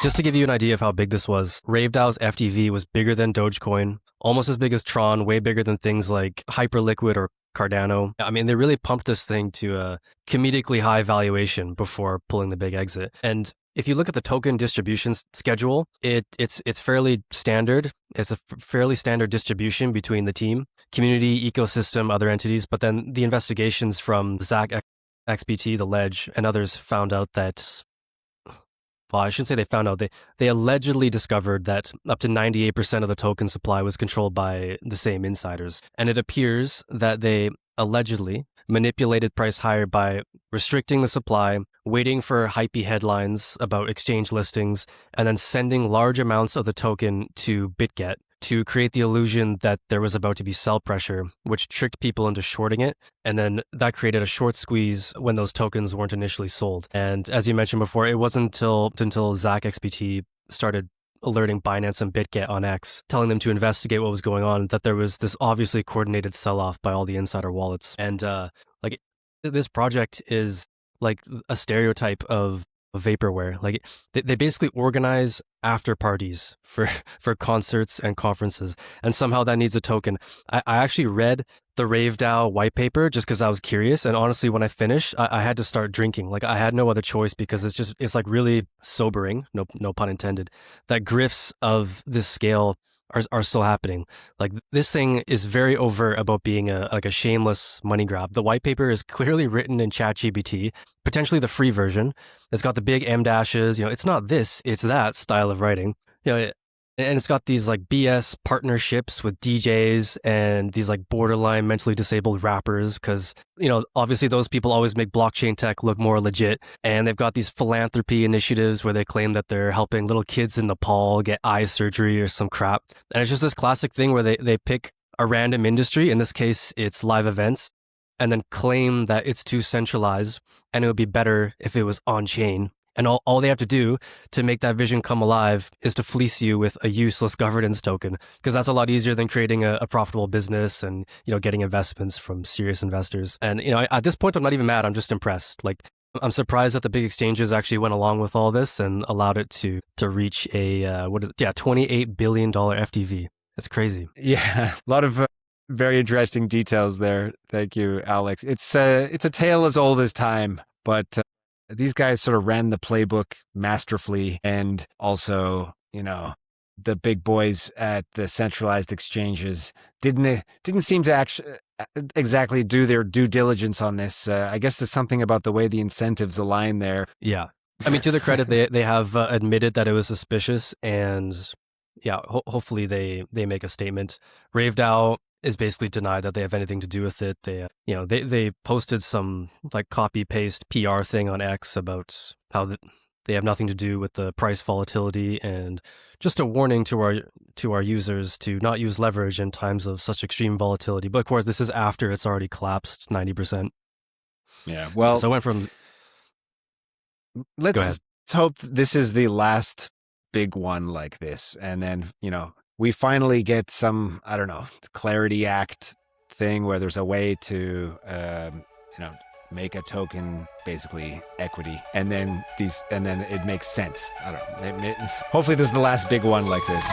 Just to give you an idea of how big this was, RaveDAO's FTV was bigger than Dogecoin, almost as big as Tron, way bigger than things like Hyperliquid or Cardano. I mean, they really pumped this thing to a comedically high valuation before pulling the big exit. And if you look at the token distribution schedule, it's fairly standard. It's a fairly standard distribution between the team, community, ecosystem, other entities. But then the investigations from Zach XBT, the Ledge, and others found out that, well, I shouldn't say they found out. They allegedly discovered that up to 98% of the token supply was controlled by the same insiders. And it appears that they allegedly manipulated price higher by restricting the supply, waiting for hypey headlines about exchange listings, and then sending large amounts of the token to BitGet to create the illusion that there was about to be sell pressure, which tricked people into shorting it. And then that created a short squeeze when those tokens weren't initially sold. And as you mentioned before, it wasn't until Zach XBT started alerting Binance and BitGet on X, telling them to investigate what was going on, that there was this obviously coordinated sell-off by all the insider wallets. And like this project is like a stereotype of vaporware. Like they basically organize after parties for concerts and conferences, and somehow that needs a token. I actually read the RaveDAO white paper just because I was curious, and honestly, when I finished, I had to start drinking. Like I had no other choice because it's like really sobering, no pun intended, that grifts of this scale are still happening. Like this thing is very overt about being a shameless money grab. The white paper is clearly written in ChatGPT, potentially the free version. It's got the big M dashes. It's not this, it's that style of writing. And it's got these like BS partnerships with DJs and these like borderline mentally disabled rappers because, obviously those people always make blockchain tech look more legit. And they've got these philanthropy initiatives where they claim that they're helping little kids in Nepal get eye surgery or some crap. And it's just this classic thing where they pick a random industry, in this case, it's live events, and then claim that it's too centralized and it would be better if it was on chain. And all they have to do to make that vision come alive is to fleece you with a useless governance token, because that's a lot easier than creating a profitable business and, getting investments from serious investors. And, at this point, I'm not even mad. I'm just impressed. Like, I'm surprised that the big exchanges actually went along with all this and allowed it to reach a, $28 billion FTV. That's crazy. Yeah, a lot of very interesting details there. Thank you, Alex. It's a tale as old as time, but these guys sort of ran the playbook masterfully, and also, the big boys at the centralized exchanges didn't seem to actually exactly do their due diligence on this. I guess there's something about the way the incentives align there. Yeah, I mean, to their credit, they have admitted that it was suspicious, and yeah, hopefully they make a statement. RaveDAO is basically denied that they have anything to do with it. They posted some like copy paste PR thing on X about how they have nothing to do with the price volatility, and just a warning to our users to not use leverage in times of such extreme volatility. But of course, this is after it's already collapsed 90%. Yeah, well, so I went from. Let's hope this is the last big one like this, and then we finally get some, I don't know, Clarity Act thing where there's a way to, make a token basically equity, and then it makes sense. I don't know. Hopefully this is the last big one like this.